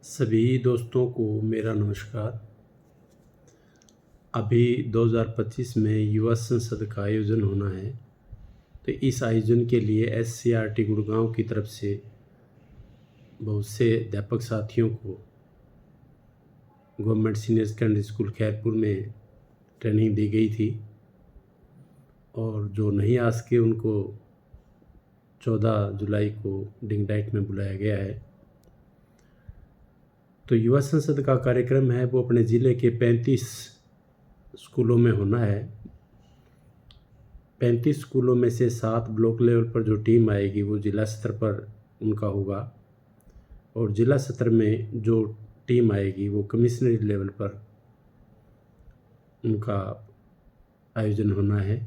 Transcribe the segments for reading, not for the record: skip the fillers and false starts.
सभी दोस्तों को मेरा नमस्कार। अभी 2025 में युवा संसद का आयोजन होना है, तो इस आयोजन के लिए एससीईआरटी गुड़गांव की तरफ से बहुत से अध्यापक साथियों को government senior secondary school Khairpur में ट्रेनिंग दी गई थी और जो नहीं आ सके उनको 14 जुलाई को डिंगडाइट में बुलाया गया है। तो युवा संसद का कार्यक्रम है वो अपने ज़िले के 35 स्कूलों में होना है। 35 स्कूलों में से 7 ब्लॉक लेवल पर जो टीम आएगी वो जिला स्तर पर उनका होगा और जिला स्तर में जो टीम आएगी वो कमिश्नरी लेवल पर उनका आयोजन होना है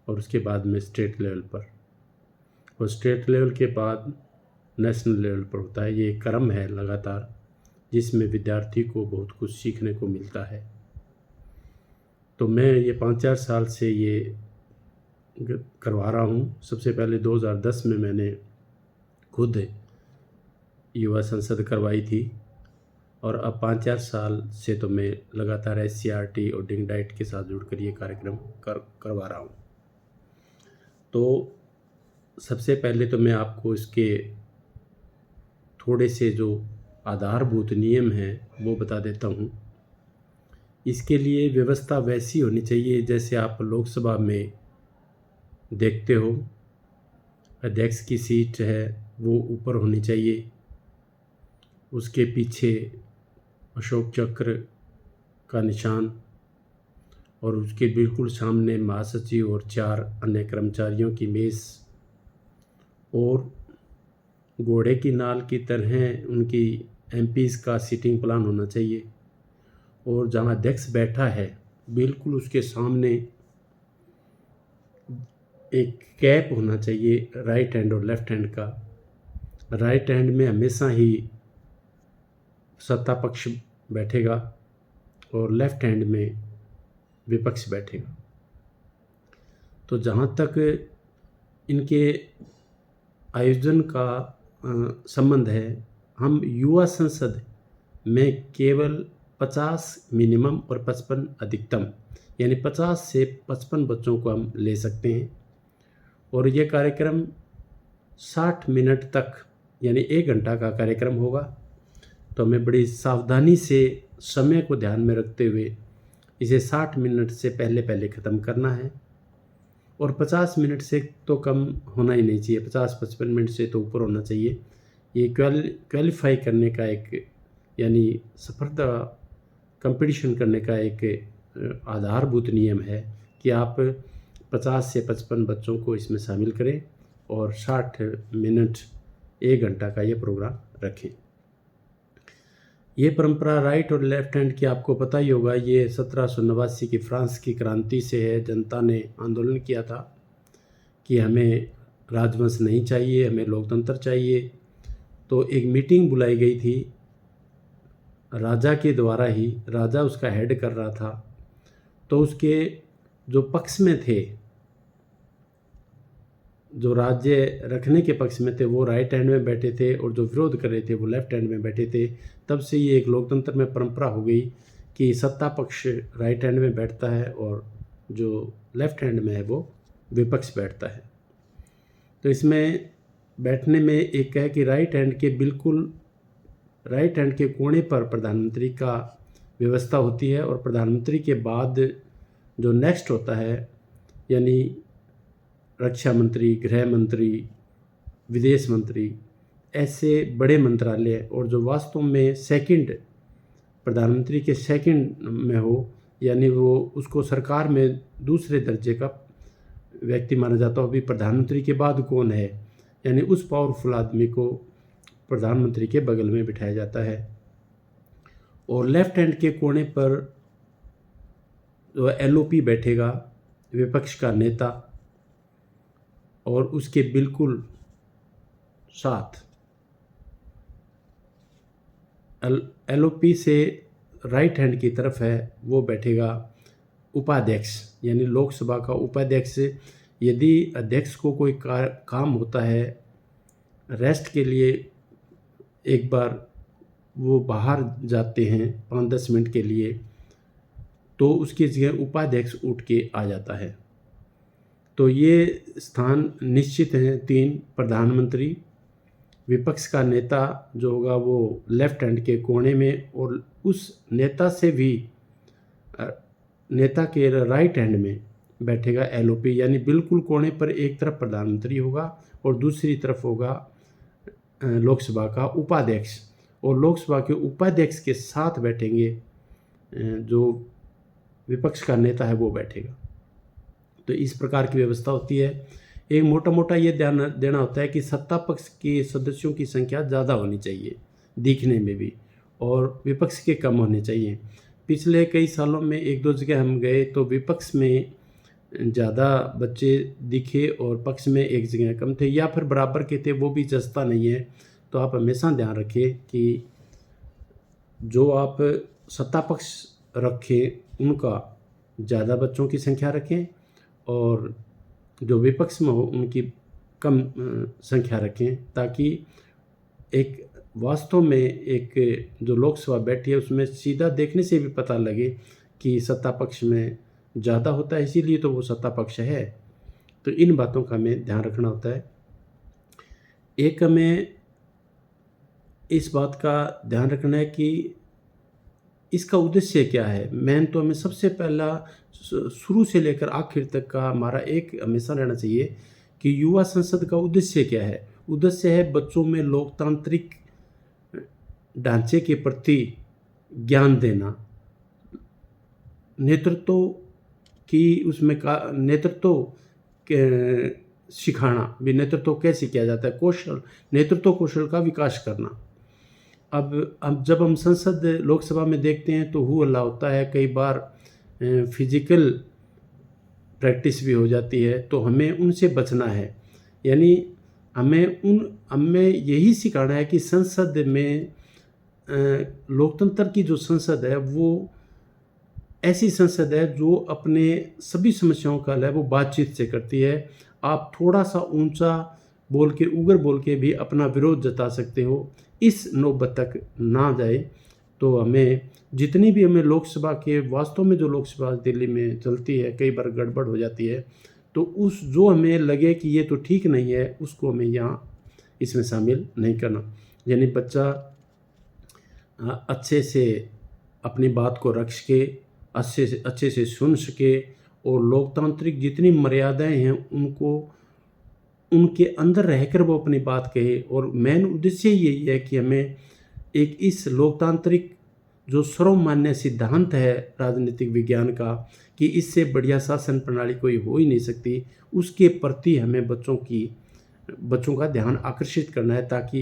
और उसके बाद में स्टेट लेवल पर और स्टेट लेवल के बाद नेशनल लेवल पर होता है। ये क्रम है लगातार जिसमें विद्यार्थी को बहुत कुछ सीखने को मिलता है। तो मैं ये 5-4 साल से ये करवा रहा हूँ। सबसे पहले 2010 में मैंने खुद युवा संसद करवाई थी और अब 5-4 साल से तो मैं लगातार एससीईआरटी और डिंगडाइट के साथ जुड़कर ये कार्यक्रम करवा रहा हूँ। तो सबसे पहले तो मैं आपको इसके थोड़े से जो आधारभूत नियम हैं वो बता देता हूँ। इसके लिए व्यवस्था वैसी होनी चाहिए जैसे आप लोकसभा में देखते हो। अध्यक्ष की सीट है वो ऊपर होनी चाहिए, उसके पीछे अशोक चक्र का निशान और उसके बिल्कुल सामने महासचिव और 4 अन्य कर्मचारियों की मेज़ और घोड़े की नाल की तरह उनकी एमपीज़ का सीटिंग प्लान होना चाहिए और जहाँ अध्यक्ष बैठा है बिल्कुल उसके सामने एक कैप होना चाहिए राइट हैंड और लेफ़्ट हैंड का। राइट हैंड में हमेशा ही सत्ता पक्ष बैठेगा और लेफ़्ट हैंड में विपक्ष बैठेगा। तो जहाँ तक इनके आयोजन का संबंध है, हम युवा संसद में केवल 50 मिनिमम और 55 अधिकतम यानी 50 से 55 बच्चों को हम ले सकते हैं और ये कार्यक्रम 60 मिनट तक यानी 1 घंटा का कार्यक्रम होगा। तो हमें बड़ी सावधानी से समय को ध्यान में रखते हुए इसे 60 मिनट से पहले ख़त्म करना है और 50 मिनट से तो कम होना ही नहीं चाहिए, 50-55 मिनट से तो ऊपर होना चाहिए। ये क्वालिफाई करने का एक यानी सफलता कंपटीशन करने का एक आधारभूत नियम है कि आप 50 से 55 बच्चों को इसमें शामिल करें और 60 मिनट 1 घंटा का ये प्रोग्राम रखें। ये परंपरा राइट और लेफ़्ट हैंड की आपको पता ही होगा। ये 1789 की फ्रांस की क्रांति से है। जनता ने आंदोलन किया था कि हमें राजवंश नहीं चाहिए, हमें लोकतंत्र चाहिए। तो एक मीटिंग बुलाई गई थी राजा के द्वारा ही, राजा उसका हेड कर रहा था। तो उसके जो पक्ष में थे, जो राज्य रखने के पक्ष में थे वो राइट हैंड में बैठे थे और जो विरोध कर रहे थे वो लेफ़्ट हैंड में बैठे थे। तब से ये एक लोकतंत्र में परंपरा हो गई कि सत्ता पक्ष राइट हैंड में बैठता है और जो लेफ़्ट हैंड में है वो विपक्ष बैठता है। तो इसमें बैठने में एक है कि राइट हैंड के कोने पर प्रधानमंत्री का व्यवस्था होती है और प्रधानमंत्री के बाद जो नेक्स्ट होता है यानी रक्षा मंत्री, गृह मंत्री, विदेश मंत्री, ऐसे बड़े मंत्रालय और जो वास्तव में सेकंड प्रधानमंत्री के सेकंड में हो यानी वो उसको सरकार में दूसरे दर्जे का व्यक्ति माना जाता हो। अभी प्रधानमंत्री के बाद कौन है यानी उस पावरफुल आदमी को प्रधानमंत्री के बगल में बिठाया जाता है। और लेफ़्ट हैंड के कोने पर जो एलओपी बैठेगा, विपक्ष का नेता, और उसके बिल्कुल साथ एलओपी से राइट हैंड की तरफ है वो बैठेगा उपाध्यक्ष यानी लोकसभा का उपाध्यक्ष। यदि अध्यक्ष को कोई काम होता है रेस्ट के लिए एक बार वो बाहर जाते हैं 5-10 मिनट के लिए, तो उसकी जगह उपाध्यक्ष उठ के आ जाता है। तो ये स्थान निश्चित हैं 3, प्रधानमंत्री, विपक्ष का नेता जो होगा वो लेफ्ट हैंड के कोने में, और उस नेता से भी नेता के राइट हैंड में बैठेगा एलओपी, यानी बिल्कुल कोने पर एक तरफ प्रधानमंत्री होगा और दूसरी तरफ होगा लोकसभा का उपाध्यक्ष, और लोकसभा के उपाध्यक्ष के साथ बैठेंगे जो विपक्ष का नेता है वो बैठेगा। तो इस प्रकार की व्यवस्था होती है। एक मोटा मोटा ये ध्यान देना होता है कि सत्ता पक्ष के सदस्यों की संख्या ज़्यादा होनी चाहिए दिखने में भी, और विपक्ष के कम होने चाहिए। पिछले कई सालों में 1-2 जगह हम गए तो विपक्ष में ज़्यादा बच्चे दिखे और पक्ष में एक जगह कम थे, या फिर बराबर के थे, वो भी जचता नहीं है। तो आप हमेशा ध्यान रखें कि जो आप सत्ता पक्ष रखें उनका ज़्यादा बच्चों की संख्या रखें, और जो विपक्ष में हो उनकी कम संख्या रखें, ताकि एक वास्तव में एक जो लोकसभा बैठी है उसमें सीधा देखने से भी पता लगे कि सत्ता पक्ष में ज़्यादा होता है, इसीलिए तो वो सत्ता पक्ष है। तो इन बातों का हमें ध्यान रखना होता है। एक हमें इस बात का ध्यान रखना है कि इसका उद्देश्य क्या है। मेन तो हमें सबसे पहला शुरू से लेकर आखिर तक का हमारा एक हमेशा रहना चाहिए कि युवा संसद का उद्देश्य क्या है। उद्देश्य है बच्चों में लोकतांत्रिक ढांचे के प्रति ज्ञान देना, नेतृत्व की उसमें का नेतृत्व सिखाना भी, नेतृत्व कैसे किया जाता है, कौशल, नेतृत्व कौशल का विकास करना। अब जब हम संसद लोकसभा में देखते हैं तो हू हल्ला होता है, कई बार फिजिकल प्रैक्टिस भी हो जाती है, तो हमें उनसे बचना है। यानी हमें यही सिखाना है कि संसद में लोकतंत्र की जो संसद है वो ऐसी संसद है जो अपने सभी समस्याओं का हल है वो बातचीत से करती है। आप थोड़ा सा ऊंचा बोल के, उग्र बोल के भी अपना विरोध जता सकते हो, इस नौबत तक ना जाए। तो हमें जितनी भी हमें लोकसभा के वास्तव में जो लोकसभा दिल्ली में चलती है कई बार गड़बड़ हो जाती है, तो उस जो हमें लगे कि ये तो ठीक नहीं है उसको हमें यहाँ इसमें शामिल नहीं करना। यानी बच्चा अच्छे से अपनी बात को रख सके, अच्छे से सुन सके, और लोकतांत्रिक जितनी मर्यादाएं हैं उनको उनके अंदर रहकर वो अपनी बात कहे। और मेन उद्देश्य यही है कि हमें एक इस लोकतांत्रिक जो सर्वमान्य सिद्धांत है राजनीतिक विज्ञान का कि इससे बढ़िया शासन प्रणाली कोई हो ही नहीं सकती, उसके प्रति हमें बच्चों का ध्यान आकर्षित करना है, ताकि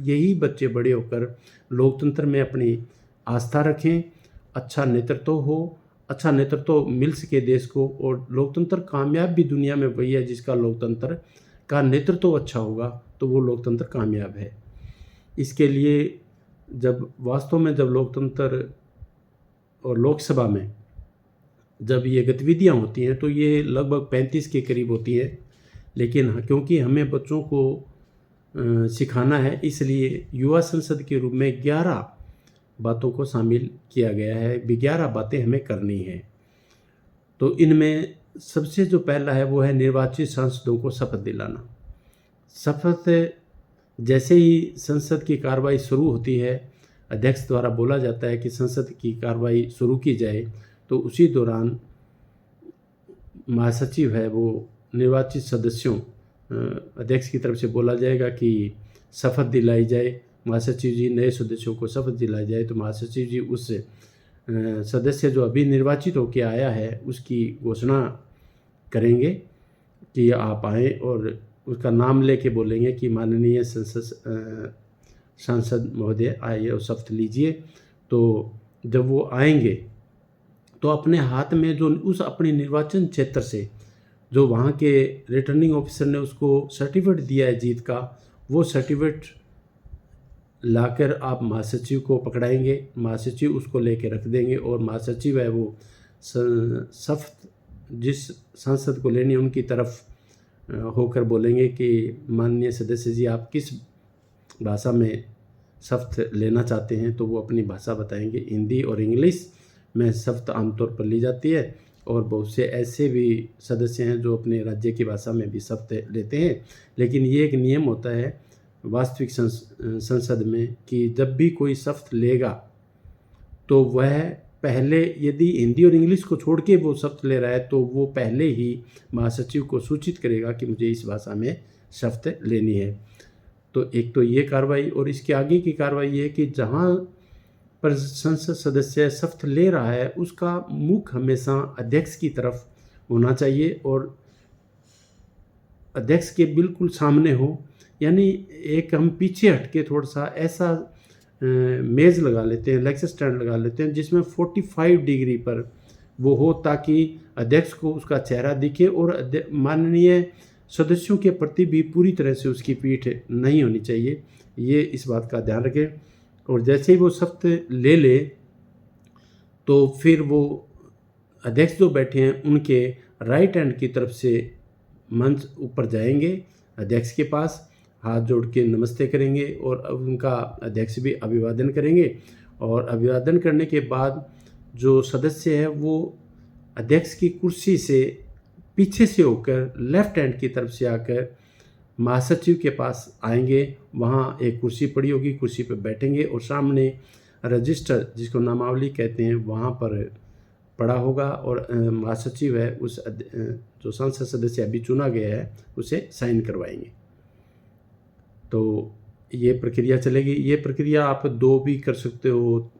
यही बच्चे बड़े होकर लोकतंत्र में अपनी आस्था रखें, अच्छा नेतृत्व मिल सके देश को। और लोकतंत्र कामयाब भी दुनिया में वही है जिसका लोकतंत्र का नेतृत्व अच्छा होगा, तो वो लोकतंत्र कामयाब है। इसके लिए जब वास्तव में जब लोकतंत्र और लोकसभा में जब ये गतिविधियां होती हैं तो ये लगभग 35 के करीब होती है, लेकिन क्योंकि हमें बच्चों को सिखाना है, इसलिए युवा संसद के रूप में 11 बातों को शामिल किया गया है। 11 बातें हमें करनी है। तो इनमें सबसे जो पहला है वो है निर्वाचित सांसदों को शपथ दिलाना। शपथ जैसे ही संसद की कार्रवाई शुरू होती है, अध्यक्ष द्वारा बोला जाता है कि संसद की कार्रवाई शुरू की जाए, तो उसी दौरान महासचिव है वो निर्वाचित सदस्यों, अध्यक्ष की तरफ से बोला जाएगा कि शपथ दिलाई जाए, महासचिव जी नए सदस्यों को शपथ दिलाई जाए। तो महासचिव जी उस सदस्य जो अभी निर्वाचित होकर आया है उसकी घोषणा करेंगे कि आप आएँ, और उसका नाम लेके बोलेंगे कि माननीय सांसद महोदय आइए और शपथ लीजिए। तो जब वो आएंगे तो अपने हाथ में जो उस अपने निर्वाचन क्षेत्र से जो वहाँ के रिटर्निंग ऑफिसर ने उसको सर्टिफिकेट दिया है जीत का, वो सर्टिफिकेट लाकर आप महासचिव को पकड़ाएंगे, महासचिव उसको लेके रख देंगे, और महासचिव है वो शपथ जिस सांसद को लेनी है उनकी तरफ होकर बोलेंगे कि माननीय सदस्य जी आप किस भाषा में शब्द लेना चाहते हैं तो वो अपनी भाषा बताएंगे। हिंदी और इंग्लिश में शब्द आमतौर पर ली जाती है और बहुत से ऐसे भी सदस्य हैं जो अपने राज्य की भाषा में भी शब्द लेते हैं। लेकिन ये एक नियम होता है वास्तविक संसद में कि जब भी कोई शब्द लेगा तो वह पहले, यदि हिंदी और इंग्लिश को छोड़ के वो शब्द ले रहा है तो वो पहले ही महासचिव को सूचित करेगा कि मुझे इस भाषा में शब्द लेनी है। तो एक तो ये कार्रवाई, और इसके आगे की कार्रवाई ये है कि जहाँ पर संसद सदस्य शब्द ले रहा है उसका मुख हमेशा अध्यक्ष की तरफ होना चाहिए और अध्यक्ष के बिल्कुल सामने हो। यानी एक हम पीछे हटके थोड़ा सा ऐसा मेज़ लगा लेते हैं, लेक्चर स्टैंड लगा लेते हैं जिसमें 45 डिग्री पर वो हो, ताकि अध्यक्ष को उसका चेहरा दिखे और माननीय सदस्यों के प्रति भी पूरी तरह से उसकी पीठ नहीं होनी चाहिए। ये इस बात का ध्यान रखें। और जैसे ही वो शब्द ले ले तो फिर वो अध्यक्ष जो बैठे हैं उनके राइट हैंड की तरफ से मंच ऊपर जाएंगे, अध्यक्ष के पास हाथ जोड़ के नमस्ते करेंगे और उनका अध्यक्ष भी अभिवादन करेंगे। और अभिवादन करने के बाद जो सदस्य है वो अध्यक्ष की कुर्सी से पीछे से होकर लेफ्ट हैंड की तरफ से आकर महासचिव के पास आएंगे। वहाँ एक कुर्सी पड़ी होगी, कुर्सी पर बैठेंगे और सामने रजिस्टर, जिसको नामावली कहते हैं, वहाँ पर पड़ा होगा और महासचिव है उस जो संसद सदस्य अभी चुना गया है उसे साइन करवाएंगे। तो ये प्रक्रिया चलेगी। ये प्रक्रिया आप 2 भी कर सकते हो,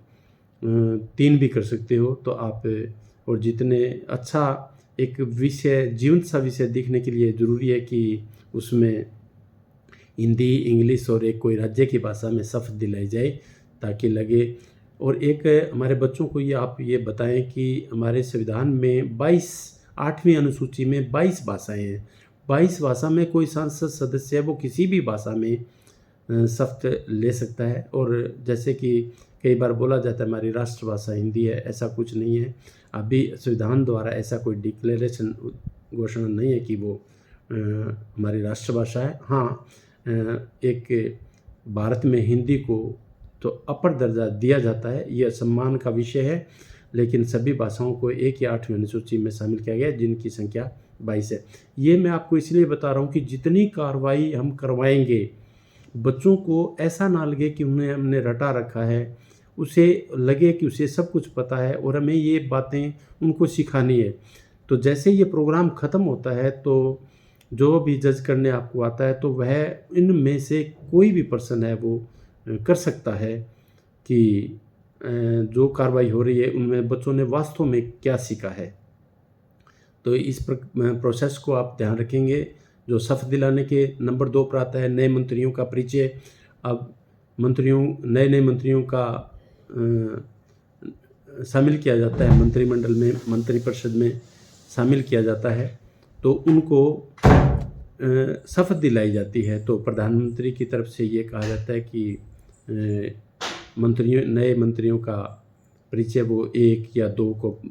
3 भी कर सकते हो। तो आप, और जितने अच्छा एक विषय, जीवंत सा विषय दिखने के लिए ज़रूरी है कि उसमें हिंदी, इंग्लिश और एक कोई राज्य की भाषा में शब्द दिलाई जाए ताकि लगे। और एक हमारे बच्चों को ये आप ये बताएं कि हमारे संविधान में 8वीं अनुसूची में 22 भाषाएं हैं। 22 भाषा में कोई संसद सदस्य है वो किसी भी भाषा में शब्द ले सकता है। और जैसे कि कई बार बोला जाता है हमारी राष्ट्रभाषा हिंदी है, ऐसा कुछ नहीं है। अभी संविधान द्वारा ऐसा कोई डिक्लेरेशन, घोषणा नहीं है कि वो हमारी राष्ट्रभाषा है। हाँ, एक भारत में हिंदी को तो अपर दर्जा दिया जाता है, यह सम्मान का विषय है, लेकिन सभी भाषाओं को 1 या 8वीं अनुसूची में शामिल किया गया है जिनकी संख्या 22 है। ये मैं आपको इसलिए बता रहा हूँ कि जितनी कार्रवाई हम करवाएंगे बच्चों को ऐसा ना लगे कि उन्हें हमने रटा रखा है, उसे लगे कि उसे सब कुछ पता है और हमें ये बातें उनको सिखानी है। तो जैसे ये प्रोग्राम ख़त्म होता है तो जो भी जज करने आपको आता है तो वह इनमें से कोई भी पर्सन है वो कर सकता है कि जो कार्रवाई हो रही है उनमें बच्चों ने वास्तव में क्या सीखा है। तो इस प्रोसेस को आप ध्यान रखेंगे। जो शपथ दिलाने के नंबर 2 पर आता है नए मंत्रियों का परिचय। अब नए मंत्रियों का शामिल किया जाता है मंत्रिमंडल में, मंत्रिपरिषद में शामिल किया जाता है तो उनको शपथ दिलाई जाती है। तो प्रधानमंत्री की तरफ से ये कहा जाता है कि नए मंत्रियों का परिचय वो 1 या 2 को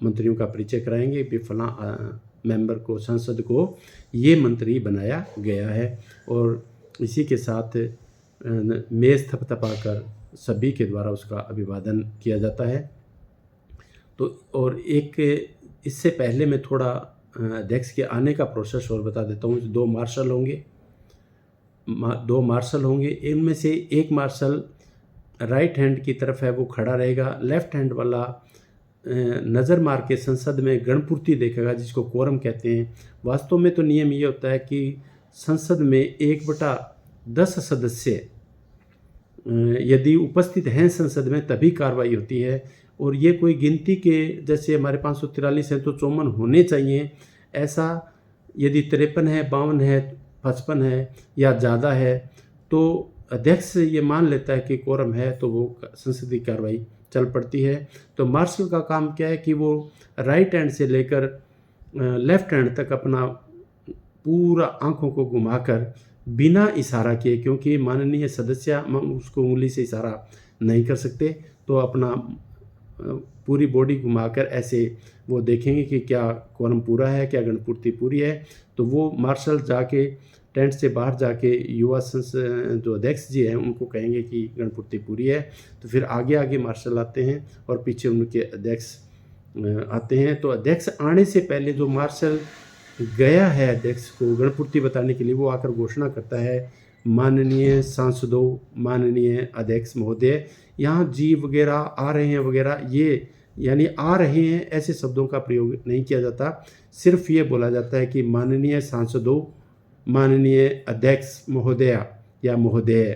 मंत्रियों का परिचय कराएंगे कि फलां मेंबर को, संसद को ये मंत्री बनाया गया है। और इसी के साथ मेज़ थपथपाकर सभी के द्वारा उसका अभिवादन किया जाता है। तो और एक इससे पहले मैं थोड़ा अध्यक्ष के आने का प्रोसेस और बता देता हूँ। 2 मार्शल होंगे, इनमें से एक मार्शल राइट हैंड की तरफ है वो खड़ा रहेगा, लेफ्ट हैंड वाला नज़र मार के संसद में गणपूर्ति देखेगा जिसको कोरम कहते हैं। वास्तव में तो नियम ये होता है कि संसद में 1/10 सदस्य यदि उपस्थित हैं संसद में तभी कार्रवाई होती है। और ये कोई गिनती के, जैसे हमारे 543 हैं तो 54 होने चाहिए, ऐसा यदि 53 है, 52 है, 55 है या ज़्यादा है तो अध्यक्ष ये मान लेता है कि कोरम है तो वो संसदीय कार्रवाई चल पड़ती है। तो मार्शल का काम क्या है कि वो राइट हैंड से लेकर लेफ्ट हैंड तक अपना पूरा आंखों को घुमाकर बिना इशारा किए, क्योंकि माननीय सदस्य उसको उंगली से इशारा नहीं कर सकते, तो अपना पूरी बॉडी घुमाकर ऐसे वो देखेंगे कि क्या कोरम पूरा है, क्या गणपूर्ति पूरी है। तो वो मार्शल जाके टेंट से बाहर जाके युवा जो अध्यक्ष जी हैं उनको कहेंगे कि गणपूर्ति पूरी है। तो फिर आगे आगे मार्शल आते हैं और पीछे उनके अध्यक्ष आते हैं। तो अध्यक्ष आने से पहले जो मार्शल गया है अध्यक्ष को गणपूर्ति बताने के लिए, वो आकर घोषणा करता है, माननीय सांसदों, माननीय अध्यक्ष महोदय, यहाँ जी वगैरह आ रहे हैं वगैरह, ये यानी आ रहे हैं ऐसे शब्दों का प्रयोग नहीं किया जाता। सिर्फ ये बोला जाता है कि माननीय सांसदों, माननीय अध्यक्ष महोदया या महोदय।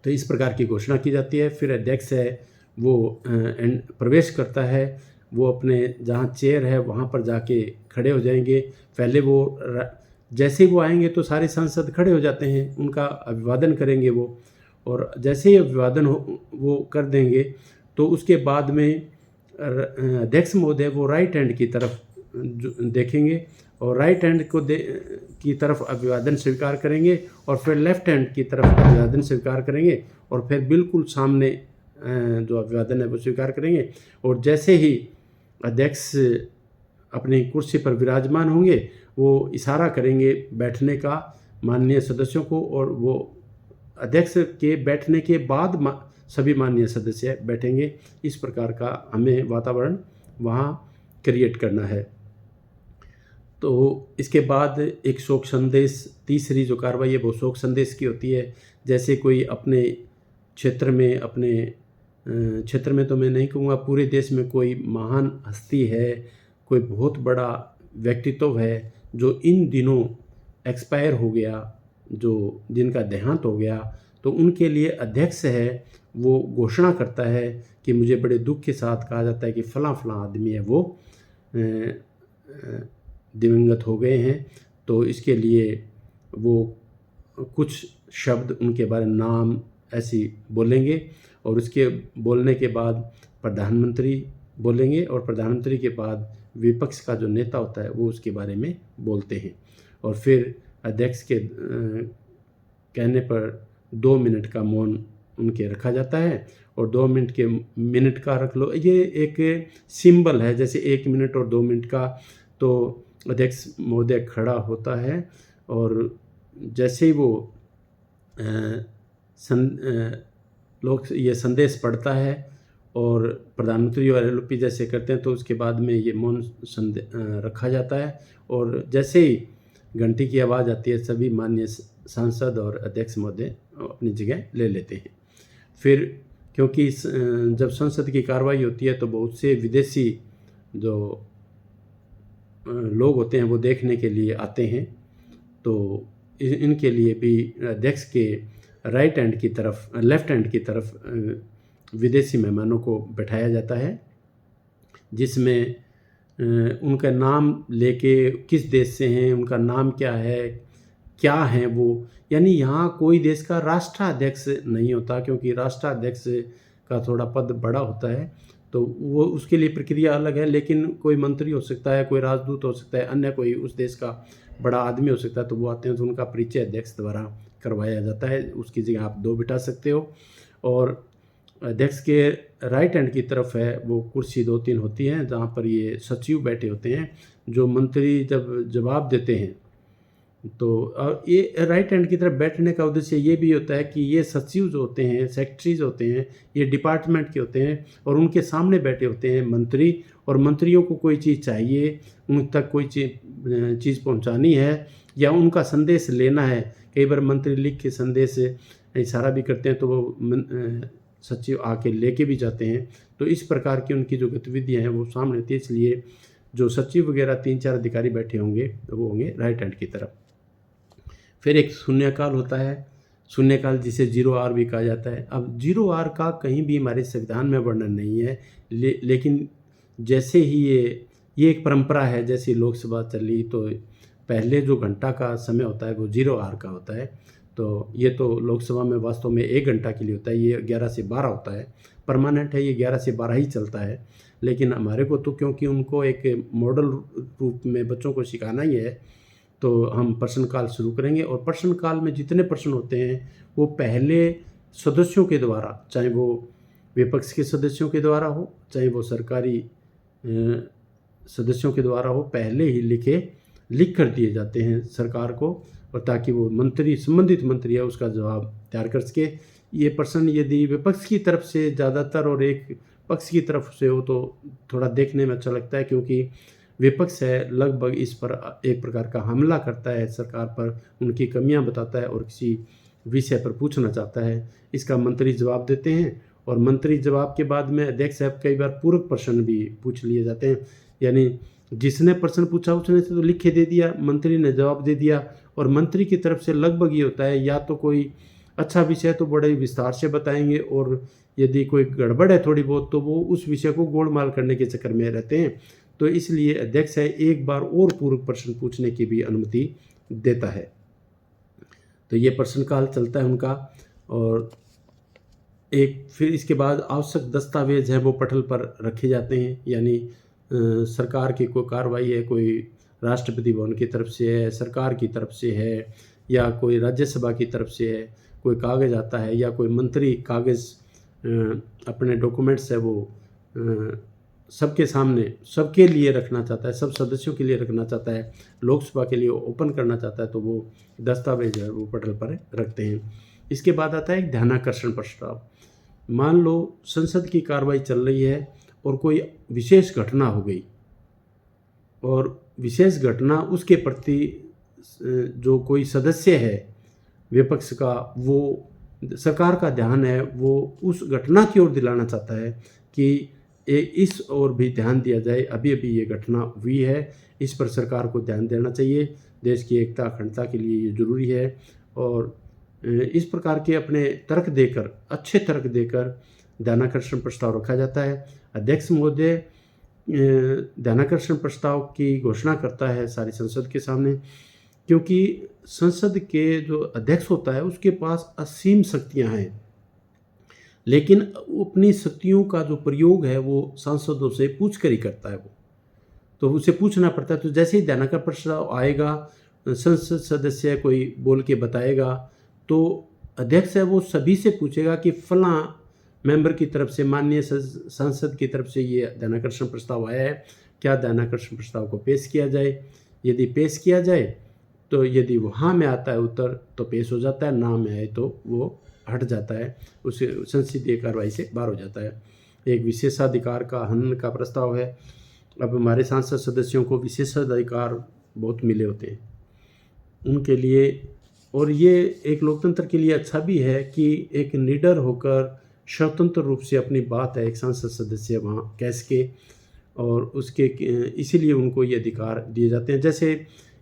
तो इस प्रकार की घोषणा की जाती है। फिर अध्यक्ष है वो प्रवेश करता है, वो अपने जहाँ चेयर है वहाँ पर जाके खड़े हो जाएंगे। पहले वो जैसे ही वो आएंगे तो सारे सांसद खड़े हो जाते हैं, उनका अभिवादन करेंगे वो, और जैसे ही अभिवादन वो कर देंगे तो उसके बाद में अध्यक्ष महोदय वो राइट हैंड की तरफ देखेंगे और राइट हैंड की तरफ अभिवादन स्वीकार करेंगे, और फिर लेफ्ट हैंड की तरफ अभिवादन स्वीकार करेंगे, और फिर बिल्कुल सामने जो अभिवादन है वो स्वीकार करेंगे। और जैसे ही अध्यक्ष अपनी कुर्सी पर विराजमान होंगे वो इशारा करेंगे बैठने का माननीय सदस्यों को, और वो अध्यक्ष के बैठने के बाद सभी माननीय सदस्य बैठेंगे। इस प्रकार का हमें वातावरण वहाँ क्रिएट करना है। तो इसके बाद एक शोक संदेश, तीसरी जो कार्रवाई है वो शोक संदेश की होती है। जैसे कोई अपने क्षेत्र में, अपने क्षेत्र में तो मैं नहीं कहूँगा, पूरे देश में कोई महान हस्ती है, कोई बहुत बड़ा व्यक्तित्व है जो इन दिनों एक्सपायर हो गया, जो जिनका देहांत हो गया, तो उनके लिए अध्यक्ष है वो घोषणा करता है कि मुझे बड़े दुख के साथ कहा जाता है कि फ़लाँ फ़लाँ आदमी है वो दिवंगत हो गए हैं। तो इसके लिए वो कुछ शब्द उनके बारे में, नाम ऐसी बोलेंगे, और उसके बोलने के बाद प्रधानमंत्री बोलेंगे, और प्रधानमंत्री के बाद विपक्ष का जो नेता होता है वो उसके बारे में बोलते हैं। और फिर अध्यक्ष के कहने पर 2 मिनट का मौन उनके रखा जाता है, और 2 मिनट का रख लो, ये एक सिंबल है, जैसे 1 मिनट और 2 मिनट का। तो अध्यक्ष महोदय खड़ा होता है और जैसे ही वो लोग ये संदेश पढ़ता है और प्रधानमंत्री और एलओपी जैसे करते हैं, तो उसके बाद में ये मौन रखा जाता है। और जैसे ही घंटी की आवाज़ आती है, सभी माननीय सांसद और अध्यक्ष महोदय अपनी जगह ले लेते हैं। फिर क्योंकि जब संसद की कार्रवाई होती है तो बहुत से विदेशी जो लोग होते हैं वो देखने के लिए आते हैं, तो इनके लिए भी अध्यक्ष के राइट हैंड की तरफ, लेफ्ट हैंड की तरफ विदेशी मेहमानों को बैठाया जाता है, जिसमें उनका नाम लेके किस देश से हैं, उनका नाम क्या है, क्या है वो, यानी यहाँ कोई देश का राष्ट्राध्यक्ष नहीं होता, क्योंकि राष्ट्राध्यक्ष का थोड़ा पद बड़ा होता है, तो वो उसके लिए प्रक्रिया अलग है। लेकिन कोई मंत्री हो सकता है, कोई राजदूत हो सकता है, अन्य कोई उस देश का बड़ा आदमी हो सकता है, तो वो आते हैं तो उनका परिचय अध्यक्ष द्वारा करवाया जाता है। उसकी जगह आप 2 बिठा सकते हो। और अध्यक्ष के राइट हैंड की तरफ है वो कुर्सी 2-3 होती हैं, जहाँ पर ये सचिव बैठे होते हैं, जो मंत्री जब जवाब देते हैं तो ये राइट हैंड की तरफ बैठने का उद्देश्य ये भी होता है कि ये सचिव जो होते हैं, सेक्रेटरीज होते हैं, ये डिपार्टमेंट के होते हैं, और उनके सामने बैठे होते हैं मंत्री, और मंत्रियों को कोई चीज़ चाहिए, उन तक कोई चीज़ पहुंचानी है या उनका संदेश लेना है। कई बार मंत्री लिख के संदेश इशारा भी करते हैं, तो वो सचिव आके लेके भी जाते हैं। तो इस प्रकार की उनकी जो गतिविधियाँ हैं वो सामने होती है। इसलिए जो सचिव वगैरह 3-4 अधिकारी बैठे होंगे वो होंगे राइट हैंड की तरफ। फिर एक शून्यकाल होता है, शून्यकाल जिसे 0 आवर भी कहा जाता है। अब 0 आवर का कहीं भी हमारे संविधान में वर्णन नहीं है, लेकिन जैसे ही ये एक परंपरा है, जैसे लोकसभा चली तो पहले जो घंटा का समय होता है वो 0 आवर का होता है। तो ये तो लोकसभा में वास्तव में 1 घंटा के लिए होता है, ये 11 से 12 होता है, परमानेंट है, ये 11 से 12 ही चलता है। लेकिन हमारे को तो क्योंकि उनको एक मॉडल रूप में बच्चों को सिखाना ही है, तो हम प्रश्नकाल शुरू करेंगे। और प्रश्नकाल में जितने प्रश्न होते हैं वो पहले सदस्यों के द्वारा, चाहे वो विपक्ष के सदस्यों के द्वारा हो, चाहे वो सरकारी सदस्यों के द्वारा हो, पहले ही लिख कर दिए जाते हैं सरकार को, और ताकि वो मंत्री संबंधित मंत्री है उसका जवाब तैयार कर सके। ये प्रश्न यदि विपक्ष की तरफ से ज़्यादातर और एक पक्ष की तरफ से हो तो थोड़ा देखने में अच्छा लगता है, क्योंकि विपक्ष है लगभग इस पर एक प्रकार का हमला करता है सरकार पर, उनकी कमियां बताता है और किसी विषय पर पूछना चाहता है। इसका मंत्री जवाब देते हैं और मंत्री जवाब के बाद में अध्यक्ष साहब कई बार पूरक प्रश्न भी पूछ लिए जाते हैं, यानी जिसने प्रश्न पूछा उसने तो लिख के दे दिया, मंत्री ने जवाब दे दिया। और मंत्री की तरफ से लगभग ये होता है या तो कोई अच्छा विषय तो बड़े विस्तार से बताएंगे, और यदि कोई गड़बड़ है थोड़ी बहुत तो वो उस विषय को गोलमाल करने के चक्कर में रहते हैं। तो इसलिए अध्यक्ष है एक बार और पूरक प्रश्न पूछने की भी अनुमति देता है। तो ये प्रश्नकाल चलता है उनका। और एक फिर इसके बाद आवश्यक दस्तावेज है वो पटल पर रखे जाते हैं, यानी सरकार की कोई कार्रवाई है, कोई राष्ट्रपति भवन की तरफ से है, सरकार की तरफ से है, या कोई राज्यसभा की तरफ से है, कोई कागज़ आता है, या कोई मंत्री कागज़ अपने डॉक्यूमेंट्स है वो सबके सामने सबके लिए रखना चाहता है, सब सदस्यों के लिए रखना चाहता है, लोकसभा के लिए ओपन करना चाहता है, तो वो दस्तावेज है वो पटल पर रखते हैं। इसके बाद आता है एक ध्यानाकर्षण प्रस्ताव। मान लो संसद की कार्रवाई चल रही है और कोई विशेष घटना हो गई, और विशेष घटना उसके प्रति जो कोई सदस्य है विपक्ष का, वो सरकार का ध्यान है वो उस घटना की ओर दिलाना चाहता है कि इस ओर भी ध्यान दिया जाए, अभी अभी ये घटना हुई है, इस पर सरकार को ध्यान देना चाहिए, देश की एकता अखंडता के लिए ये जरूरी है। और इस प्रकार के अपने तर्क देकर, अच्छे तर्क देकर ध्यानाकर्षण प्रस्ताव रखा जाता है। अध्यक्ष महोदय ध्यानाकर्षण प्रस्ताव की घोषणा करता है सारी संसद के सामने, क्योंकि संसद के जो अध्यक्ष होता है उसके पास असीम शक्तियां हैं, लेकिन अपनी शक्तियों का जो प्रयोग है वो सांसदों से पूछ कर ही करता है, वो तो उसे पूछना पड़ता है। तो जैसे ही ध्यानाकर्षण प्रस्ताव आएगा, संसद सदस्य कोई बोल के बताएगा, तो अध्यक्ष है वो सभी से पूछेगा कि फलां मेंबर की तरफ से, माननीय सांसद की तरफ से ये ध्यानाकर्षण प्रस्ताव आया है, क्या ध्यानाकर्षण प्रस्ताव को पेश किया जाए। यदि पेश किया जाए तो यदि वो हाँ में आता है उत्तर तो पेश हो जाता है, ना में आए तो वो हट जाता है, उसे संसदीय कार्रवाई से बाहर हो जाता है। एक विशेषाधिकार का हनन का प्रस्ताव है। अब हमारे सांसद सदस्यों को विशेषाधिकार बहुत मिले होते हैं उनके लिए, और ये एक लोकतंत्र के लिए अच्छा भी है कि एक निडर होकर स्वतंत्र रूप से अपनी बात है एक सांसद सदस्य वहाँ कह सके, और उसके इसीलिए उनको ये अधिकार दिए जाते हैं। जैसे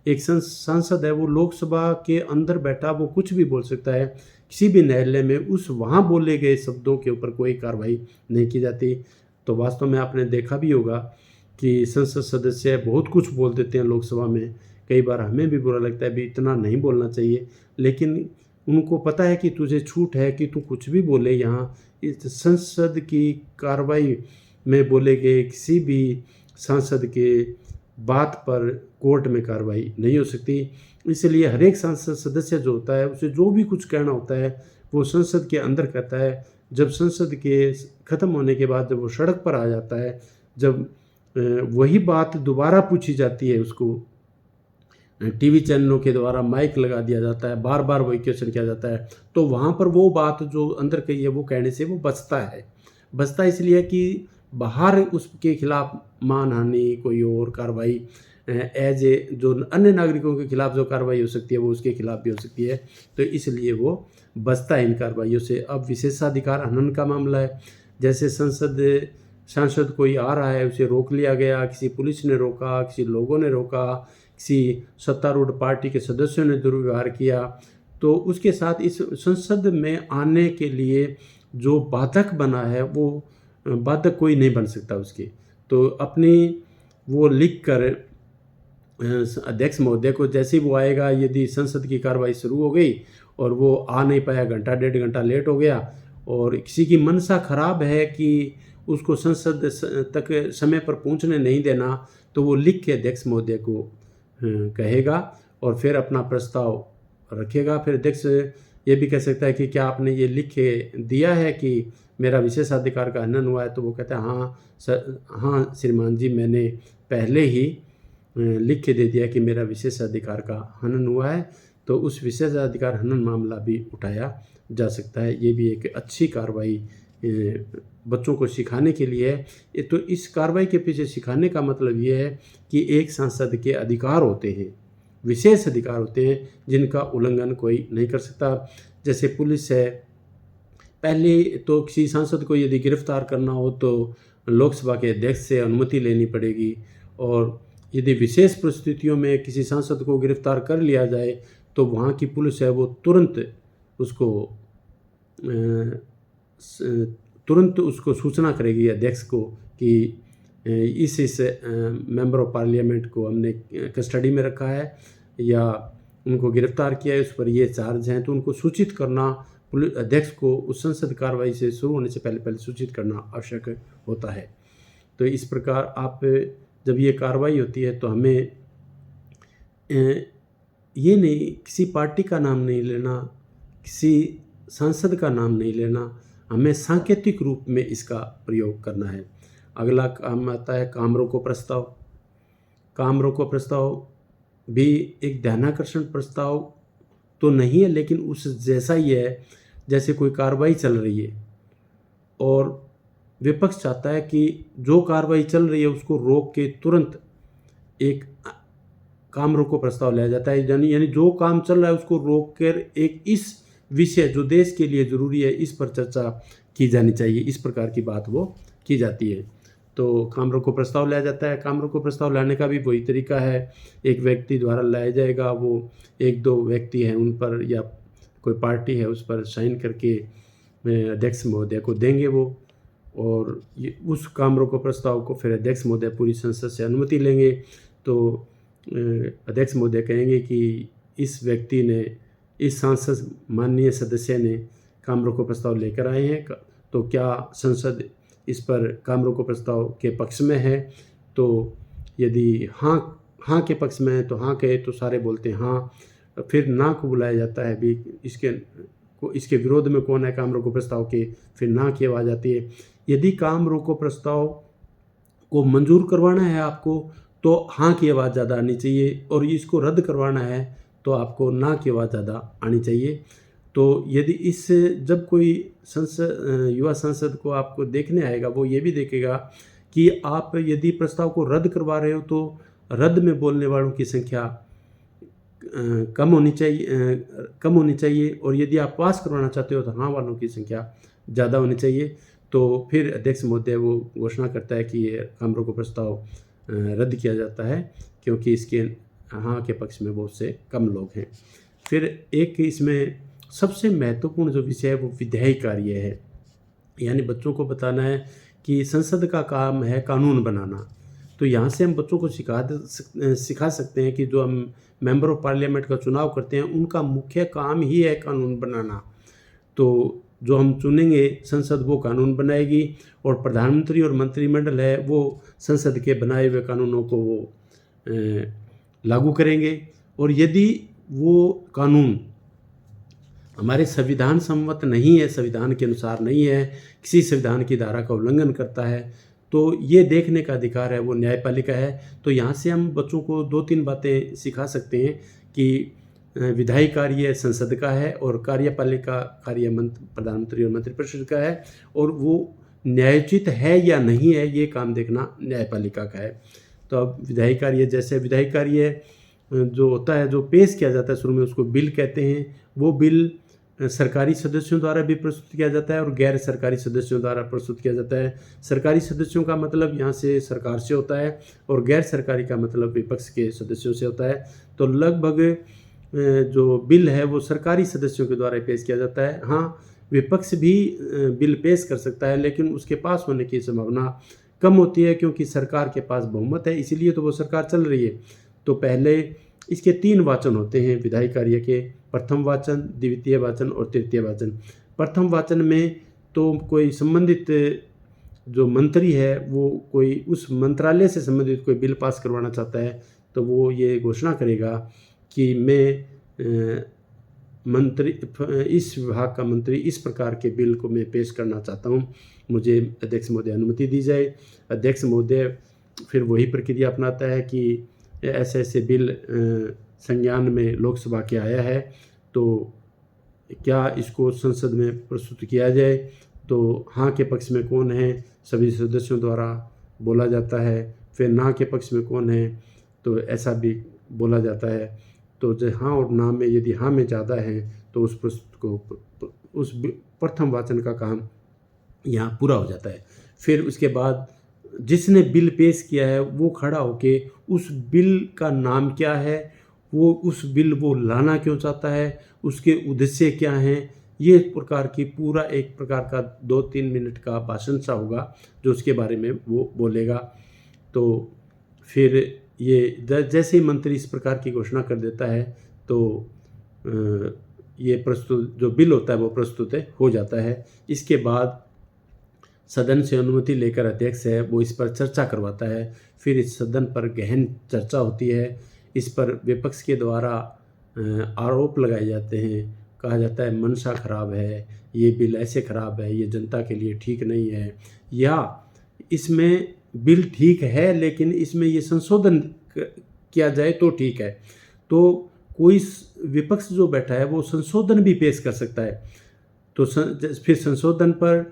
एक सांसद है वो लोकसभा के अंदर बैठा वो कुछ भी बोल सकता है, किसी भी न्यायालय में उस वहाँ बोले गए शब्दों के ऊपर कोई कार्रवाई नहीं की जाती। तो वास्तव में आपने देखा भी होगा कि संसद सदस्य बहुत कुछ बोल देते हैं लोकसभा में, कई बार हमें भी बुरा लगता है भी इतना नहीं बोलना चाहिए, लेकिन उनको पता है कि तुझे छूट है कि तू कुछ भी बोले। यहाँ इस संसद की कार्रवाई में बोले गए किसी भी सांसद के बात पर कोर्ट में कार्रवाई नहीं हो सकती। इसलिए हर एक संसद सदस्य जो होता है उसे जो भी कुछ कहना होता है वो संसद के अंदर कहता है। जब संसद के ख़त्म होने के बाद जब वो सड़क पर आ जाता है, जब वही बात दोबारा पूछी जाती है, उसको टीवी चैनलों के द्वारा माइक लगा दिया जाता है, बार बार वही क्वेश्चन किया जाता है, तो वहाँ पर वो बात जो अंदर कही है वो कहने से वो बचता है इसलिए कि बाहर उसके खिलाफ मानहानि कोई और कार्रवाई एज ए जो अन्य नागरिकों के खिलाफ जो कार्रवाई हो सकती है वो उसके खिलाफ भी हो सकती है, तो इसलिए वो बचता है इन कार्रवाइयों से। अब विशेषाधिकार हनन का मामला है, जैसे सांसद कोई आ रहा है, उसे रोक लिया गया, किसी पुलिस ने रोका, किसी लोगों ने रोका, किसी सत्तारूढ़ पार्टी के सदस्यों ने दुर्व्यवहार किया, तो उसके साथ इस संसद में आने के लिए जो बाधक बना है वो बाधक कोई नहीं बन सकता उसके। तो अपनी वो लिख कर अध्यक्ष महोदय को जैसे ही वो आएगा, यदि संसद की कार्रवाई शुरू हो गई और वो आ नहीं पाया, घंटा डेढ़ घंटा लेट हो गया, और किसी की मनसा खराब है कि उसको संसद तक समय पर पहुंचने नहीं देना, तो वो लिख के अध्यक्ष महोदय को कहेगा और फिर अपना प्रस्ताव रखेगा। फिर अध्यक्ष ये भी कह सकता है कि क्या आपने ये लिख के दिया है कि मेरा विशेषाधिकार का हनन हुआ है, तो वो कहता है हाँ श्रीमान जी, मैंने पहले ही लिख के दे दिया कि मेरा विशेषाधिकार का हनन हुआ है। तो उस विशेषाधिकार हनन मामला भी उठाया जा सकता है। ये भी एक अच्छी कार्रवाई बच्चों को सिखाने के लिए है। तो इस कार्रवाई के पीछे सिखाने का मतलब ये है कि एक सांसद के अधिकार होते हैं, विशेष अधिकार होते हैं जिनका उल्लंघन कोई नहीं कर सकता। जैसे पुलिस है, पहले तो किसी सांसद को यदि गिरफ्तार करना हो तो लोकसभा के अध्यक्ष से अनुमति लेनी पड़ेगी, और यदि विशेष परिस्थितियों में किसी सांसद को गिरफ्तार कर लिया जाए तो वहाँ की पुलिस है वो तुरंत उसको सूचना करेगी अध्यक्ष को कि इस मेंबर ऑफ पार्लियामेंट को हमने कस्टडी में रखा है या उनको गिरफ्तार किया है, उस पर ये चार्ज हैं, तो उनको सूचित करना, पुलिस अध्यक्ष को उस संसद कार्रवाई से शुरू होने से पहले सूचित करना आवश्यक होता है। तो इस प्रकार आप जब ये कार्रवाई होती है तो हमें ये नहीं, किसी पार्टी का नाम नहीं लेना, किसी सांसद का नाम नहीं लेना, हमें सांकेतिक रूप में इसका प्रयोग करना है। अगला काम आता है काम रोको प्रस्ताव। काम रोको प्रस्ताव भी एक ध्यानाकर्षण प्रस्ताव तो नहीं है, लेकिन उस जैसा ही है। जैसे कोई कार्रवाई चल रही है और विपक्ष चाहता है कि जो कार्रवाई चल रही है उसको रोक के तुरंत एक काम रोको प्रस्ताव लाया जाता है, यानी जो काम चल रहा है उसको रोक कर एक इस विषय जो देश के लिए ज़रूरी है इस पर चर्चा की जानी चाहिए, इस प्रकार की बात वो की जाती है। तो काम रोको प्रस्ताव लाया जाता है। काम रोको प्रस्ताव लाने का भी वही तरीका है, एक व्यक्ति द्वारा लाया जाएगा, वो एक दो व्यक्ति हैं उन पर या कोई पार्टी है उस पर साइन करके अध्यक्ष महोदय को देंगे वो, और ये उस काम रोको प्रस्ताव को फिर अध्यक्ष महोदय पूरी संसद से अनुमति लेंगे। तो अध्यक्ष महोदय कहेंगे कि इस व्यक्ति ने, इस सांसद माननीय सदस्य ने काम रोको प्रस्ताव लेकर आए हैं, तो क्या संसद इस पर काम रोको प्रस्ताव के पक्ष में है? तो यदि हाँ के पक्ष में है तो हाँ कहे तो सारे बोलते हैं हाँ, फिर ना को बुलाया जाता है भी इसके विरोध में कौन है काम रोको प्रस्ताव के, फिर ना की आवाज़ आती है। यदि काम रोको प्रस्ताव को मंजूर करवाना है आपको तो हाँ की आवाज़ ज़्यादा आनी चाहिए, और इसको रद्द करवाना है तो आपको ना की आवाज़ ज़्यादा आनी चाहिए। तो यदि जब कोई युवा संसद को आपको देखने आएगा वो ये भी देखेगा कि आप यदि प्रस्ताव को रद्द करवा रहे हो तो रद्द में बोलने वालों की संख्या कम होनी चाहिए, और यदि आप पास करवाना चाहते हो तो हाँ वालों की संख्या ज़्यादा होनी चाहिए। तो फिर अध्यक्ष महोदय वो घोषणा करता है कि ये काम रोको प्रस्ताव रद्द किया जाता है क्योंकि इसके हाँ के पक्ष में बहुत से कम लोग हैं। फिर एक इसमें सबसे महत्वपूर्ण जो विषय है वो विधायी कार्य है, यानी बच्चों को बताना है कि संसद का काम है कानून बनाना। तो यहाँ से हम बच्चों को सिखा सकते हैं कि जो हम मेंबर ऑफ पार्लियामेंट का चुनाव करते हैं उनका मुख्य काम ही है कानून बनाना। तो जो हम चुनेंगे संसद वो कानून बनाएगी, और प्रधानमंत्री और मंत्रिमंडल है वो संसद के बनाए हुए कानूनों को वो लागू करेंगे। और यदि वो कानून हमारे संविधान सम्मत नहीं है, संविधान के अनुसार नहीं है, किसी संविधान की धारा का उल्लंघन करता है, तो ये देखने का अधिकार है वो न्यायपालिका है। तो यहाँ से हम बच्चों को 2-3 बातें सिखा सकते हैं कि विधायी कार्य संसद का है और कार्यपालिका कार्य प्रधानमंत्री और मंत्रिपरिषद का है, और वो न्यायोचित है या नहीं है ये काम देखना न्यायपालिका का है। तो अब विधायी कार्य, जैसे विधायी कार्य जो होता है, जो पेश किया जाता है शुरू में, उसको बिल कहते हैं। वो बिल सरकारी सदस्यों द्वारा भी प्रस्तुत किया जाता है और गैर सरकारी सदस्यों द्वारा प्रस्तुत किया जाता है। सरकारी सदस्यों का मतलब यहाँ से सरकार से होता है, और गैर सरकारी का मतलब विपक्ष के सदस्यों से होता है। तो लगभग जो बिल है वो सरकारी सदस्यों के द्वारा पेश किया जाता है। हाँ, विपक्ष भी बिल पेश कर सकता है, लेकिन उसके पास होने की संभावना कम होती है क्योंकि सरकार के पास बहुमत है, इसीलिए तो वो सरकार चल रही है। तो पहले इसके 3 वाचन होते हैं विधायी कार्य के, प्रथम वाचन, द्वितीय वाचन और तृतीय वाचन। प्रथम वाचन में तो कोई संबंधित जो मंत्री है वो कोई उस मंत्रालय से संबंधित कोई बिल पास करवाना चाहता है तो वो ये घोषणा करेगा कि मैं मंत्री, इस विभाग का मंत्री इस प्रकार के बिल को मैं पेश करना चाहता हूँ, मुझे अध्यक्ष महोदय अनुमति दी जाए। अध्यक्ष महोदय फिर वही प्रक्रिया अपनाता है कि ऐसे ऐसे बिल संज्ञान में लोकसभा के आया है, तो क्या इसको संसद में प्रस्तुत किया जाए। तो हाँ के पक्ष में कौन है, सभी सदस्यों द्वारा बोला जाता है। फिर ना के पक्ष में कौन है, तो ऐसा भी बोला जाता है। तो जो हाँ और ना में यदि हाँ में ज़्यादा है तो उस प्रस्तुत को उस प्रथम वाचन का काम यहाँ पूरा हो जाता है। फिर उसके बाद जिसने बिल पेश किया है वो खड़ा होके उस बिल का नाम क्या है, वो उस बिल वो लाना क्यों चाहता है, उसके उद्देश्य क्या हैं, ये प्रकार की पूरा एक प्रकार का 2-3 मिनट का भाषण सा होगा जो उसके बारे में वो बोलेगा। तो फिर ये जैसे ही मंत्री इस प्रकार की घोषणा कर देता है तो ये प्रस्तुत जो बिल होता है वो प्रस्तुत हो जाता है। इसके बाद सदन से अनुमति लेकर अध्यक्ष है वो इस पर चर्चा करवाता है। फिर इस सदन पर गहन चर्चा होती है। इस पर विपक्ष के द्वारा आरोप लगाए जाते हैं। कहा जाता है मंशा खराब है, ये बिल ऐसे खराब है, ये जनता के लिए ठीक नहीं है, या इसमें बिल ठीक है लेकिन इसमें ये संशोधन किया जाए तो ठीक है। तो कोई विपक्ष जो बैठा है वो संशोधन भी पेश कर सकता है। तो फिर संशोधन पर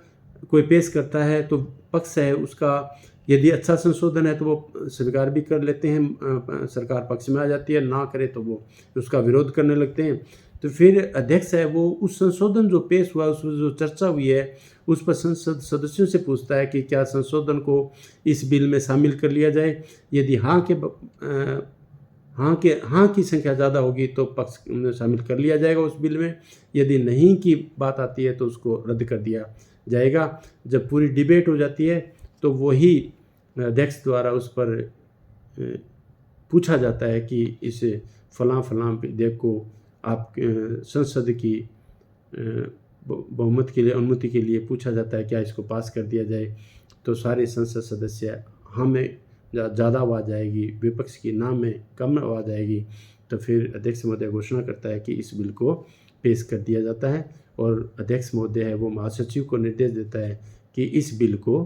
कोई पेश करता है तो पक्ष है उसका यदि अच्छा संशोधन है तो वो स्वीकार भी कर लेते हैं, सरकार पक्ष में आ जाती है, ना करे तो वो उसका विरोध करने लगते हैं। तो फिर अध्यक्ष है वो उस संशोधन जो पेश हुआ, उस जो चर्चा हुई है उस पर संसद सदस्यों से पूछता है कि क्या संशोधन को इस बिल में शामिल कर लिया जाए। यदि हाँ की संख्या ज़्यादा होगी तो पक्ष में शामिल कर लिया जाएगा उस बिल में। यदि नहीं की बात आती है तो उसको रद्द कर दिया जाएगा। जब पूरी डिबेट हो जाती है तो वही अध्यक्ष द्वारा उस पर पूछा जाता है कि इस फलां विधेयक को आप संसद की बहुमत के लिए अनुमति के लिए पूछा जाता है, क्या इसको पास कर दिया जाए। तो सारे संसद सदस्य हाँ में ज़्यादा आवाज़ आएगी, विपक्ष की ना में कम आवाज़ आएगी। तो फिर अध्यक्ष महोदय घोषणा करता है कि इस बिल को पेश कर दिया जाता है और अध्यक्ष महोदय है वो महासचिव को निर्देश देता है कि इस बिल को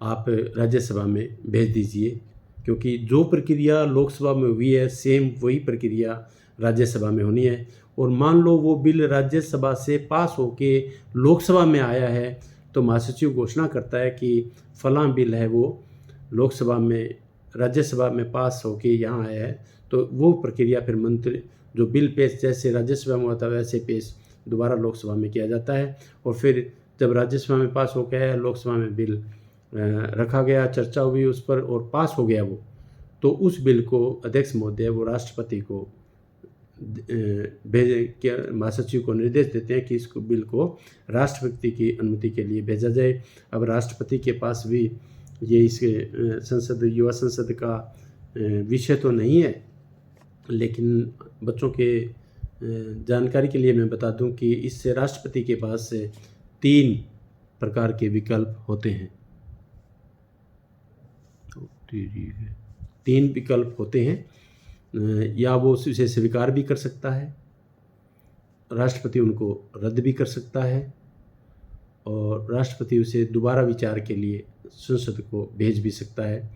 आप राज्यसभा में भेज दीजिए, क्योंकि जो प्रक्रिया लोकसभा में हुई है सेम वही प्रक्रिया राज्यसभा में होनी है। और मान लो वो बिल राज्यसभा से पास होके लोकसभा में आया है तो महासचिव घोषणा करता है कि फलां बिल है वो लोकसभा में राज्यसभा में पास होके यहाँ आया है, तो वो प्रक्रिया फिर मंत्री जो बिल पेश जैसे राज्यसभा में होता है वैसे पेश दोबारा लोकसभा में किया जाता है। और फिर जब राज्यसभा में पास हो गया है, लोकसभा में बिल रखा गया, चर्चा हुई उस पर और पास हो गया वो, तो उस बिल को अध्यक्ष महोदय वो राष्ट्रपति को महासचिव को निर्देश देते हैं कि इसको बिल को राष्ट्रपति की अनुमति के लिए भेजा जाए। अब राष्ट्रपति के पास भी ये इस संसद युवा संसद का विषय तो नहीं है, लेकिन बच्चों के जानकारी के लिए मैं बता दूं कि इससे राष्ट्रपति के पास 3 प्रकार के विकल्प होते हैं। 3 विकल्प होते हैं, या वो उसे स्वीकार भी कर सकता है, राष्ट्रपति उनको रद्द भी कर सकता है, और राष्ट्रपति उसे दोबारा विचार के लिए संसद को भेज भी सकता है।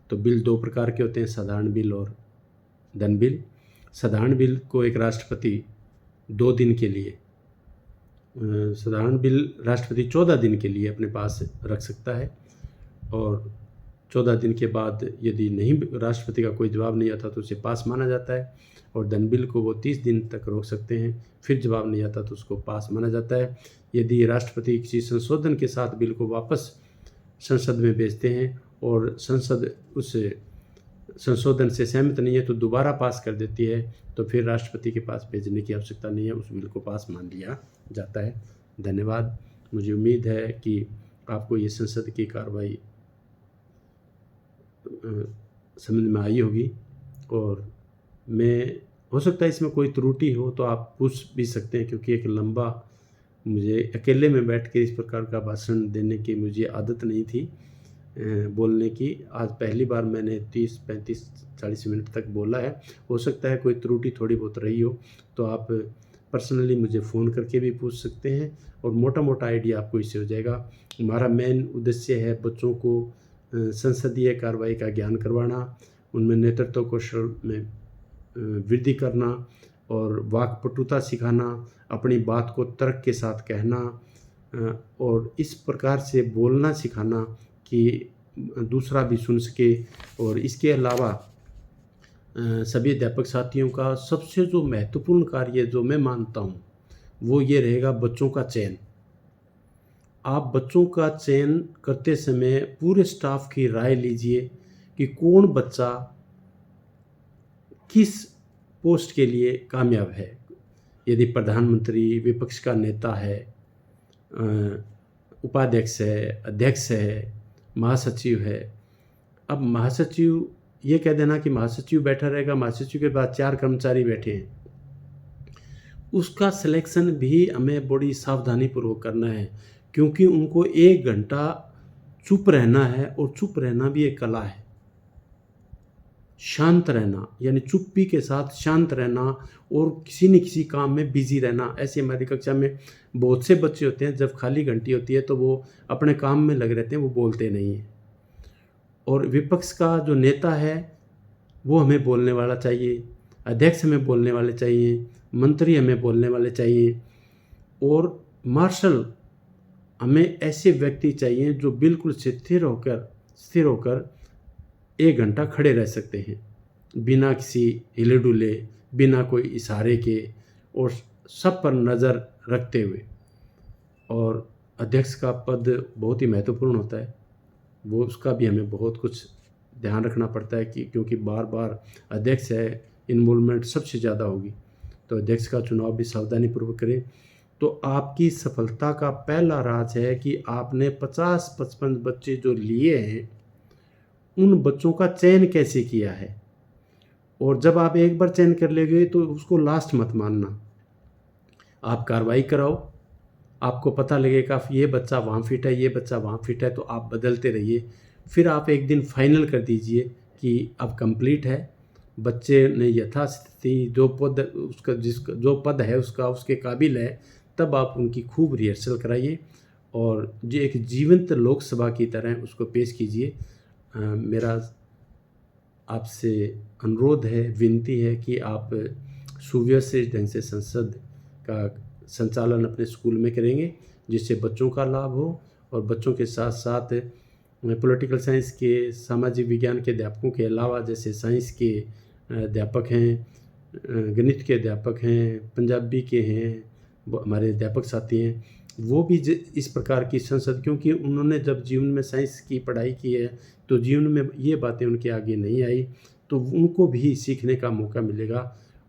तो बिल 2 प्रकार के होते हैं, साधारण बिल और धन बिल। साधारण बिल को एक राष्ट्रपति 2 दिन के लिए, साधारण बिल राष्ट्रपति 14 दिन के लिए अपने पास रख सकता है, और 14 दिन के बाद यदि नहीं राष्ट्रपति का कोई जवाब नहीं आता तो उसे पास माना जाता है। और धन बिल को वो 30 दिन तक रोक सकते हैं, फिर जवाब नहीं आता तो उसको पास माना जाता है। यदि राष्ट्रपति किसी संशोधन के साथ बिल को वापस संसद में भेजते हैं और संसद उस संशोधन से सहमत नहीं है तो दोबारा पास कर देती है, तो फिर राष्ट्रपति के पास भेजने की आवश्यकता नहीं है, उस बिल को पास मान लिया जाता है। धन्यवाद। मुझे उम्मीद है कि आपको ये संसद की कार्रवाई समझ में आई होगी, और मैं हो सकता है इसमें कोई त्रुटि हो तो आप पूछ भी सकते हैं, क्योंकि एक लंबा मुझे अकेले में बैठ के इस प्रकार का भाषण देने की मुझे आदत नहीं थी बोलने की। आज पहली बार मैंने 30, 35, 40 मिनट तक बोला है। हो सकता है कोई त्रुटि थोड़ी बहुत रही हो, तो आप पर्सनली मुझे फ़ोन करके भी पूछ सकते हैं, और मोटा मोटा आइडिया आपको इससे हो जाएगा। हमारा मेन उद्देश्य है बच्चों को संसदीय कार्रवाई का ज्ञान करवाना, उनमें नेतृत्व कौशल में वृद्धि करना और वाक्पटुता सिखाना, अपनी बात को तर्क के साथ कहना और इस प्रकार से बोलना सिखाना कि दूसरा भी सुन सके। और इसके अलावा सभी अध्यापक साथियों का सबसे जो महत्वपूर्ण कार्य जो मैं मानता हूँ वो ये रहेगा बच्चों का चयन। आप बच्चों का चयन करते समय पूरे स्टाफ की राय लीजिए कि कौन बच्चा किस पोस्ट के लिए कामयाब है। यदि प्रधानमंत्री, विपक्ष का नेता है, उपाध्यक्ष है, अध्यक्ष है, महासचिव है। अब महासचिव ये कह देना कि महासचिव बैठा रहेगा, महासचिव के बाद 4 कर्मचारी बैठे हैं, उसका सिलेक्शन भी हमें बड़ी सावधानी पूर्वक करना है, क्योंकि उनको 1 घंटा चुप रहना है और चुप रहना भी एक कला है। शांत रहना यानी चुप्पी के साथ शांत रहना और किसी न किसी काम में बिजी रहना। ऐसे हमारी कक्षा में बहुत से बच्चे होते हैं, जब खाली घंटी होती है तो वो अपने काम में लगे रहते हैं, वो बोलते नहीं हैं। और विपक्ष का जो नेता है वो हमें बोलने वाला चाहिए, अध्यक्ष हमें बोलने वाले चाहिए, मंत्री हमें बोलने वाले चाहिए और मार्शल हमें ऐसे व्यक्ति चाहिए जो बिल्कुल स्थिर होकर 1 घंटा खड़े रह सकते हैं, बिना किसी हिले डुले, बिना कोई इशारे के और सब पर नज़र रखते हुए। और अध्यक्ष का पद बहुत ही महत्वपूर्ण होता है, वो उसका भी हमें बहुत कुछ ध्यान रखना पड़ता है कि क्योंकि बार बार अध्यक्ष है, इन्वॉल्वमेंट सबसे ज़्यादा होगी, तो अध्यक्ष का चुनाव भी सावधानीपूर्वक करें। तो आपकी सफलता का पहला राज है कि आपने 50-55 बच्चे जो लिए हैं उन बच्चों का चयन कैसे किया है। और जब आप एक बार चयन कर लेंगे तो उसको लास्ट मत मानना, आप कार्रवाई कराओ, आपको पता लगेगा ये बच्चा वहाँ फिट है, ये बच्चा वहाँ फिट है, तो आप बदलते रहिए। फिर आप एक दिन फाइनल कर दीजिए कि अब कंप्लीट है, बच्चे ने यथास्थिति जो पद उसका जो पद है उसका उसके काबिल है, तब आप उनकी खूब रिहर्सल कराइए और जो एक जीवंत लोकसभा की तरह उसको पेश कीजिए। मेरा आपसे अनुरोध है, विनती है कि आप सुव्यवस्थित ढंग से संसद का संचालन अपने स्कूल में करेंगे, जिससे बच्चों का लाभ हो और बच्चों के साथ साथ पॉलिटिकल साइंस के, सामाजिक विज्ञान के अध्यापकों के अलावा जैसे साइंस के अध्यापक हैं, गणित के अध्यापक हैं, पंजाबी के हैं, हमारे अध्यापक साथी हैं, वो भी इस प्रकार की संसद, क्योंकि उन्होंने जब जीवन में साइंस की पढ़ाई की है तो जीवन में ये बातें उनके आगे नहीं आई, तो उनको भी सीखने का मौका मिलेगा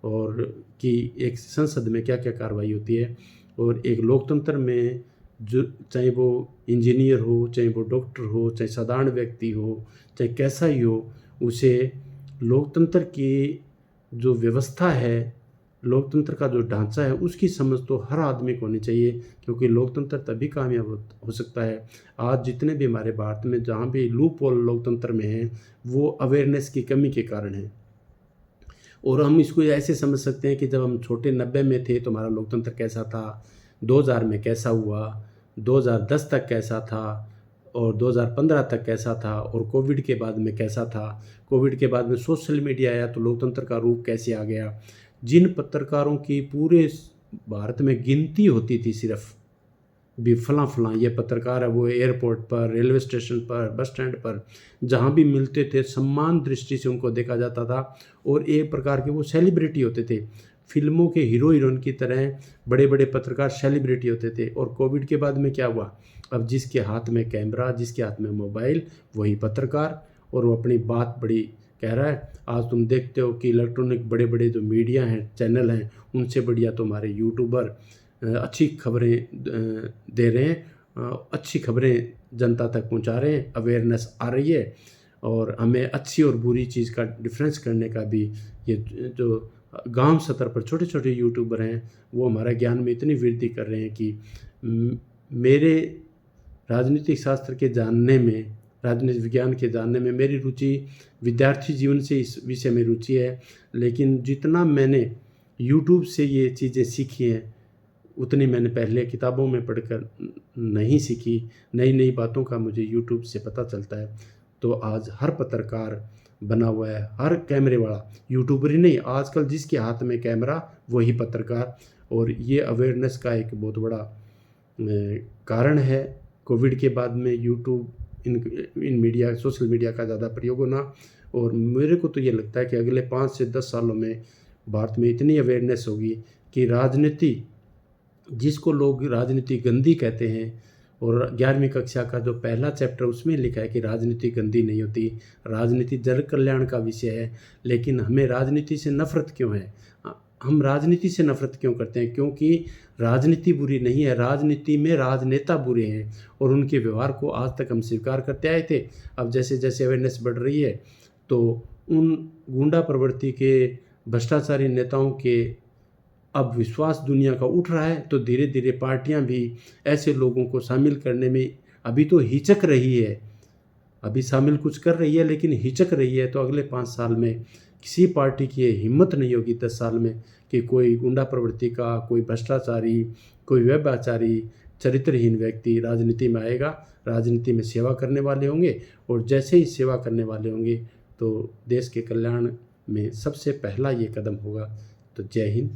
और कि एक संसद में क्या क्या कार्रवाई होती है। और एक लोकतंत्र में जो चाहे वो इंजीनियर हो, चाहे वो डॉक्टर हो, चाहे साधारण व्यक्ति हो, चाहे कैसा ही हो, उसे लोकतंत्र की जो व्यवस्था है, लोकतंत्र का जो ढांचा है, उसकी समझ तो हर आदमी को होनी चाहिए, क्योंकि लोकतंत्र तभी कामयाब हो सकता है। आज जितने भी हमारे भारत में जहाँ भी लूप होल लोकतंत्र में हैं, वो अवेयरनेस की कमी के कारण है। और हम इसको ऐसे समझ सकते हैं कि जब हम छोटे 90 में थे तो हमारा लोकतंत्र कैसा था, 2000 में कैसा हुआ, 2010 तक कैसा था और 2015 तक कैसा था और कोविड के बाद में कैसा था। कोविड के बाद में सोशल मीडिया आया तो लोकतंत्र का रूप कैसे आ गया। जिन पत्रकारों की पूरे भारत में गिनती होती थी, सिर्फ भी फलां ये पत्रकार है, वो एयरपोर्ट पर, रेलवे स्टेशन पर, बस स्टैंड पर जहाँ भी मिलते थे सम्मान दृष्टि से उनको देखा जाता था और एक प्रकार के वो सेलिब्रिटी होते थे। फिल्मों के हीरो हीरोइन की तरह बड़े बड़े पत्रकार सेलिब्रिटी होते थे। और कोविड के बाद में क्या हुआ, अब जिसके हाथ में कैमरा, जिसके हाथ में मोबाइल, वही पत्रकार, और वो अपनी बात बड़ी कह रहा है। आज तुम देखते हो कि इलेक्ट्रॉनिक बड़े बड़े जो मीडिया हैं, चैनल हैं, उनसे बढ़िया तो हमारे यूट्यूबर अच्छी खबरें दे रहे हैं, अच्छी खबरें जनता तक पहुंचा रहे हैं, अवेयरनेस आ रही है और हमें अच्छी और बुरी चीज़ का डिफरेंस करने का भी ये जो गांव स्तर पर छोटे छोटे यूट्यूबर हैं वो हमारा ज्ञान में इतनी वृद्धि कर रहे हैं कि मेरे राजनीतिक शास्त्र के जानने में, राजनीतिक विज्ञान के जानने में मेरी रुचि विद्यार्थी जीवन से इस विषय में रुचि है, लेकिन जितना मैंने यूट्यूब से ये चीज़ें सीखी हैं उतनी मैंने पहले किताबों में पढ़कर नहीं सीखी। नई नई बातों का मुझे यूट्यूब से पता चलता है। तो आज हर पत्रकार बना हुआ है। हर कैमरे वाला यूट्यूबर ही नहीं, आजकल जिसके हाथ में कैमरा वही पत्रकार। और ये अवेयरनेस का एक बहुत बड़ा कारण है कोविड के बाद में यूट्यूब, इन मीडिया, सोशल मीडिया का ज़्यादा प्रयोग होना। और मेरे को तो ये लगता है कि अगले 5 से 10 सालों में भारत में इतनी अवेयरनेस होगी कि राजनीति, जिसको लोग राजनीति गंदी कहते हैं, और 11वीं कक्षा का जो पहला चैप्टर उसमें लिखा है कि राजनीति गंदी नहीं होती, राजनीति जन कल्याण का विषय है। लेकिन हमें राजनीति से नफरत क्यों है? हम राजनीति से नफरत क्यों करते हैं? क्योंकि राजनीति बुरी नहीं है, राजनीति में राजनेता बुरे हैं और उनके व्यवहार को आज तक हम स्वीकार करते आए थे। अब जैसे जैसे अवेयरनेस बढ़ रही है तो उन गुंडा प्रवृत्ति के, भ्रष्टाचारी नेताओं के अब विश्वास दुनिया का उठ रहा है। तो धीरे धीरे पार्टियां भी ऐसे लोगों को शामिल करने में अभी तो हिचक रही है, अभी शामिल कुछ कर रही है लेकिन हिचक रही है। तो अगले 5 साल में किसी पार्टी की हिम्मत नहीं होगी 10 साल में कि कोई गुंडा प्रवृत्ति का, कोई भ्रष्टाचारी, कोई व्यभिचारी, चरित्रहीन व्यक्ति राजनीति में आएगा। राजनीति में सेवा करने वाले होंगे और जैसे ही सेवा करने वाले होंगे तो देश के कल्याण में सबसे पहला ये कदम होगा। तो जय हिंद,